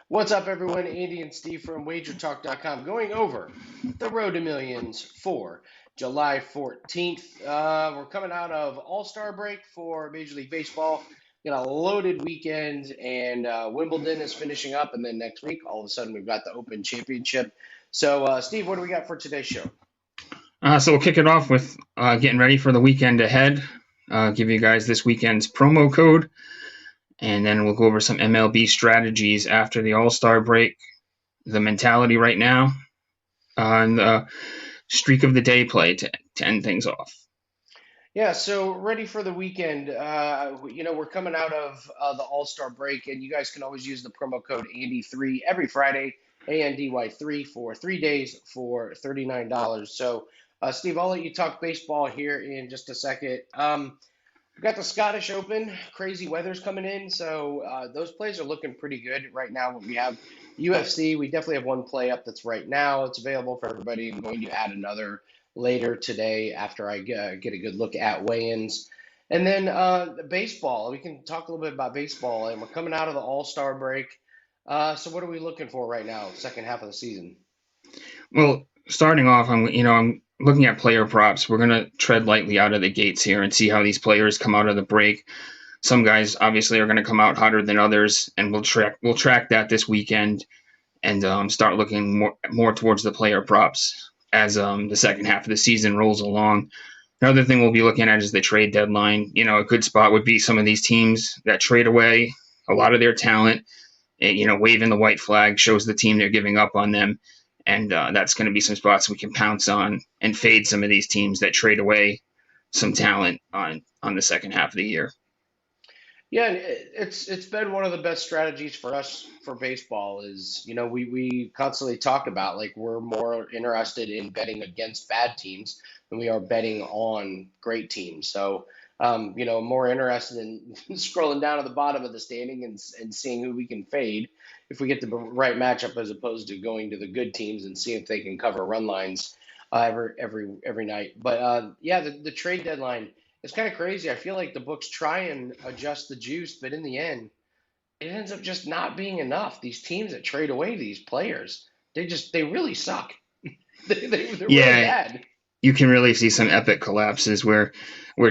What's up, everyone? Andy and Steve from WagerTalk.com going over the Road to Millions for July 14th. We're coming out of All-Star break for Major League Baseball. Got a loaded weekend, and Wimbledon is finishing up, and then next week, all of a sudden, we've got the Open Championship. So, Steve, what do we got for today's show? So we'll kick it off with getting ready for the weekend ahead. Give you guys this weekend's promo code, and then we'll go over some MLB strategies after the All-Star break, the mentality right now, and the streak of the day play to end things off. Yeah, so ready for the weekend. We're coming out of the All-Star break, and you guys can always use the promo code Andy3 every Friday, ANDY3 for 3 days for $39. So, Steve, I'll let you talk baseball here in just a second. We've got the Scottish Open. Crazy weather's coming in, so those plays are looking pretty good right now. We have UFC. We definitely have one play up that's right now. It's available for everybody. I'm going to add another later today after I get a good look at weigh-ins. And then baseball. We can talk a little bit about baseball, and we're coming out of the All-Star break. So what are we looking for right now, second half of the season? Well, starting off, I'm looking at player props. We're gonna tread lightly out of the gates here and see how these players come out of the break. Some guys obviously are going to come out hotter than others, and we'll track that this weekend and start looking more towards the player props as the second half of the season rolls along. Another thing we'll be looking at is the trade deadline. A good spot would be some of these teams that trade away a lot of their talent. Waving the white flag shows the team they're giving up on them, and that's going to be some spots we can pounce on and fade some of these teams that trade away some talent on the second half of the year. Yeah, it's been one of the best strategies for us for baseball is, we constantly talk about like we're more interested in betting against bad teams than we are betting on great teams. So, more interested in scrolling down to the bottom of the standing and seeing who we can fade if we get the right matchup as opposed to going to the good teams and seeing if they can cover run lines every night. But yeah, the trade deadline. It's kind of crazy. I feel like the books try and adjust the juice, but in the end, it ends up just not being enough. These teams that trade away these players, they really suck. They're really Yeah, bad. you can really see some epic collapses where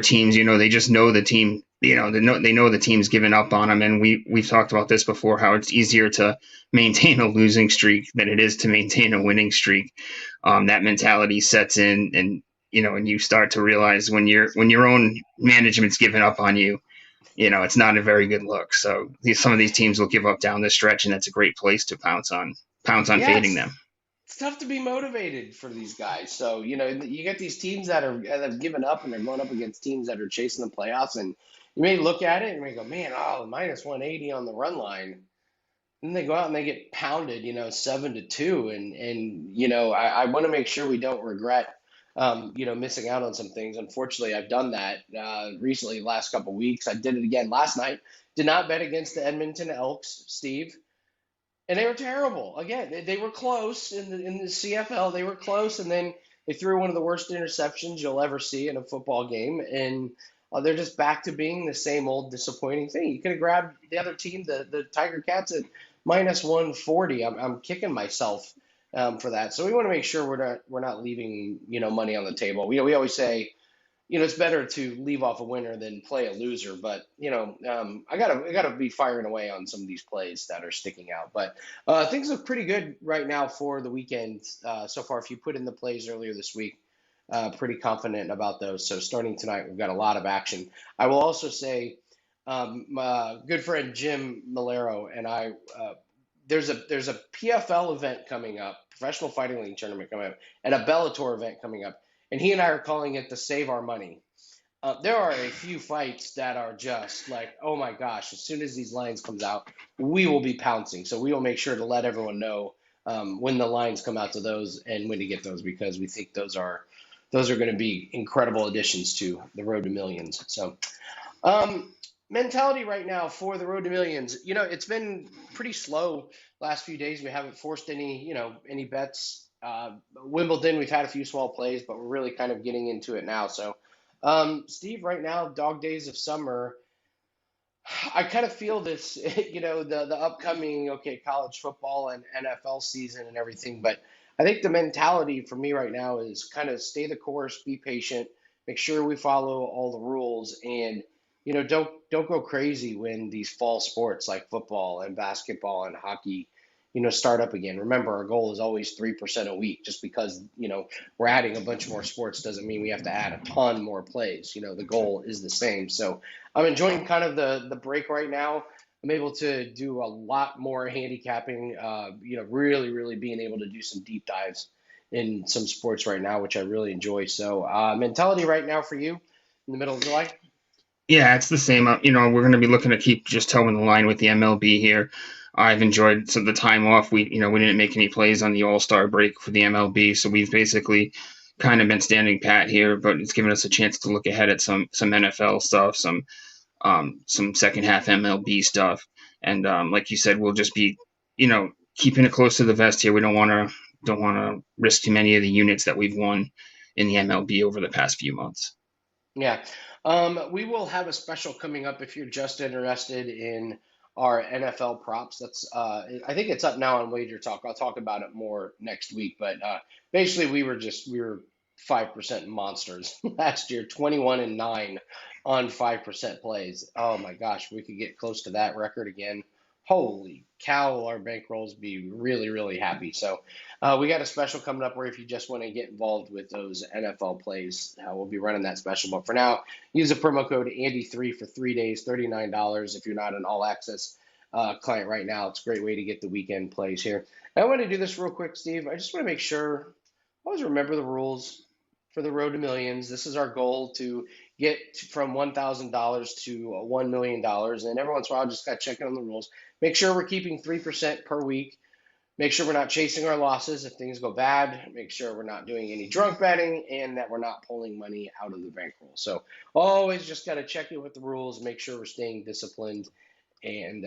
teams, they just know the team, they know the team's given up on them, and we've talked about this before, how it's easier to maintain a losing streak than it is to maintain a winning streak. That mentality sets in, and you start to realize when your own management's given up on you, it's not a very good look. So some of these teams will give up down the stretch, and that's a great place to pounce on fading Yes, them. it's tough to be motivated for these guys. So, you get these teams that have given up and they're going up against teams that are chasing the playoffs, and you may look at it and you may go, man, oh, minus 180 on the run line. And they go out and they get pounded, 7-2, and I want to make sure we don't regret, missing out on some things. Unfortunately, I've done that recently, last couple of weeks. I did it again last night. Did not bet against the Edmonton Elks, Steve, and they were terrible. Again, they were close in the CFL. They were close, and then they threw one of the worst interceptions you'll ever see in a football game, and they're just back to being the same old disappointing thing. You could have grabbed the other team, the Tiger Cats, at minus 140. I'm kicking myself for that. So we want to make sure we're not leaving money on the table. We always say it's better to leave off a winner than play a loser. But I gotta be firing away on some of these plays that are sticking out. But things look pretty good right now for the weekend so far. If you put in the plays earlier this week, pretty confident about those. So starting tonight, we've got a lot of action. I will also say, my good friend Jim Malero and I. There's a PFL event coming up, Professional Fighting League tournament coming up, and a Bellator event coming up, and he and I are calling it the Save Our Money. There are a few fights that are just like, oh my gosh, as soon as these lines comes out, we will be pouncing. So we will make sure to let everyone know when the lines come out to those and when to get those because we think those are going to be incredible additions to the road to millions. So mentality right now for the road to millions. It's been pretty slow last few days. We haven't forced any bets. Wimbledon, we've had a few small plays, but we're really kind of getting into it now. So, Steve, right now, dog days of summer. I kind of feel this, the upcoming college football and NFL season and everything. But I think the mentality for me right now is kind of stay the course, be patient, make sure we follow all the rules, and don't go crazy when these fall sports like football and basketball and hockey, start up again. Remember, our goal is always 3% a week. Just because we're adding a bunch more sports doesn't mean we have to add a ton more plays. The goal is the same. So I'm enjoying kind of the break right now. I'm able to do a lot more handicapping. Really, really being able to do some deep dives in some sports right now, which I really enjoy. So, mentality right now for you in the middle of July. Yeah, it's the same. We're going to be looking to keep just toeing the line with the MLB here. I've enjoyed the time off. We didn't make any plays on the All Star break for the MLB, so we've basically kind of been standing pat here. But it's given us a chance to look ahead at some NFL stuff, some second half MLB stuff, and like you said, we'll just be keeping it close to the vest here. We don't want to risk too many of the units that we've won in the MLB over the past few months. Yeah. We will have a special coming up if you're just interested in our NFL props. I think it's up now on WagerTalk. I'll talk about it more next week. But basically, we were 5% monsters last year, 21-9 on 5% plays. Oh my gosh, we could get close to that record again. Holy cow, our bankrolls be really, really happy. So we got a special coming up where if you just want to get involved with those NFL plays, we'll be running that special. But for now, use the promo code Andy3 for 3 days, $39 if you're not an all access client right now. It's a great way to get the weekend plays here. I want to do this real quick, Steve. I just want to make sure, always remember the rules for the road to millions. This is our goal to get from $1,000 to $1 million. And every once in a while, just got to check in on the rules. Make sure we're keeping 3% per week. Make sure we're not chasing our losses if things go bad. Make sure we're not doing any drunk betting and that we're not pulling money out of the bankroll. So always just got to check in with the rules, make sure we're staying disciplined, and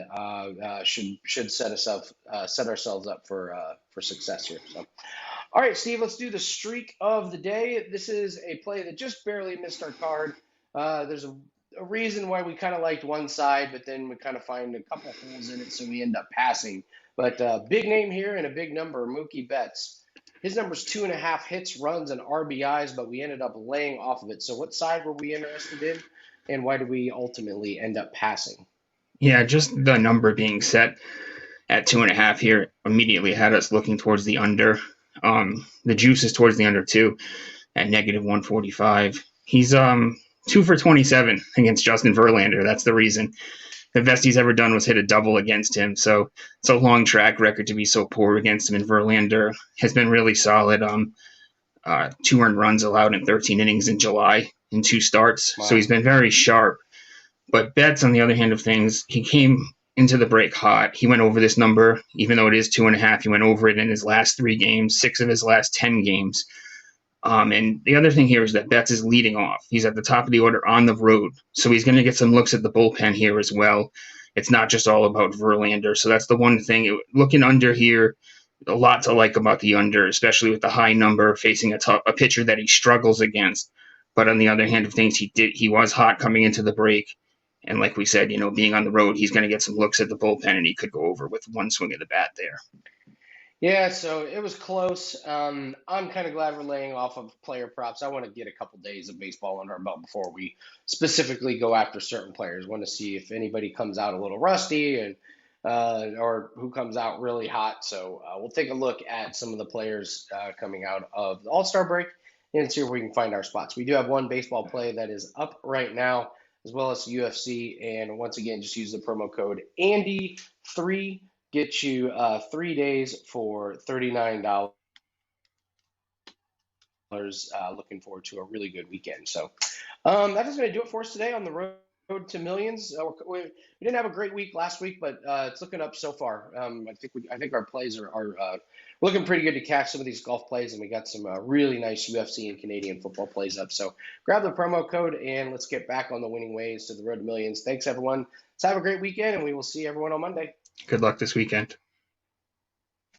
should set ourselves up for success here. So, all right, Steve, let's do the streak of the day. This is a play that just barely missed our card. There's a reason why we kind of liked one side, but then we kind of find a couple holes in it, so we end up passing. But big name here and a big number, Mookie Betts. His number's 2.5 hits, runs, and RBIs, but we ended up laying off of it. So what side were we interested in, and why did we ultimately end up passing? Yeah, just the number being set at 2.5 here immediately had us looking towards the under. The juice is towards the under too at negative 145. He's 2 for 27 against Justin Verlander. That's the reason. The best he's ever done was hit a double against him. So it's a long track record to be so poor against him. And Verlander has been really solid. 2 earned runs allowed in 13 innings in July in 2 starts. So Wow. he's been very sharp. But Betts, on the other hand of things, he came into the break hot. He went over this number, even though it is 2.5. He went over it in his last 3 games, 6 of his last 10 games. And the other thing here is that Betts is leading off. He's at the top of the order on the road. So he's going to get some looks at the bullpen here as well. It's not just all about Verlander. So that's the one thing. Looking under here, a lot to like about the under, especially with the high number facing a pitcher that he struggles against. But on the other hand of things, he was hot coming into the break. And like we said, being on the road, he's going to get some looks at the bullpen, and he could go over with one swing of the bat there. Yeah, so it was close. I'm kind of glad we're laying off of player props. I want to get a couple days of baseball under our belt before we specifically go after certain players. Want to see if anybody comes out a little rusty and or who comes out really hot. So we'll take a look at some of the players coming out of the All-Star break and see if we can find our spots. We do have one baseball play that is up right now, as well as UFC. And once again, just use the promo code Andy3. Get you 3 days for $39. Looking forward to a really good weekend. So that is going to do it for us today on the road to millions. We didn't have a great week last week, but it's looking up so far. I think our plays are looking pretty good to catch some of these golf plays, and we got some really nice UFC and Canadian football plays up. So grab the promo code and let's get back on the winning ways to the road to millions. Thanks everyone. Let's have a great weekend, and we will see everyone on Monday. Good luck this weekend.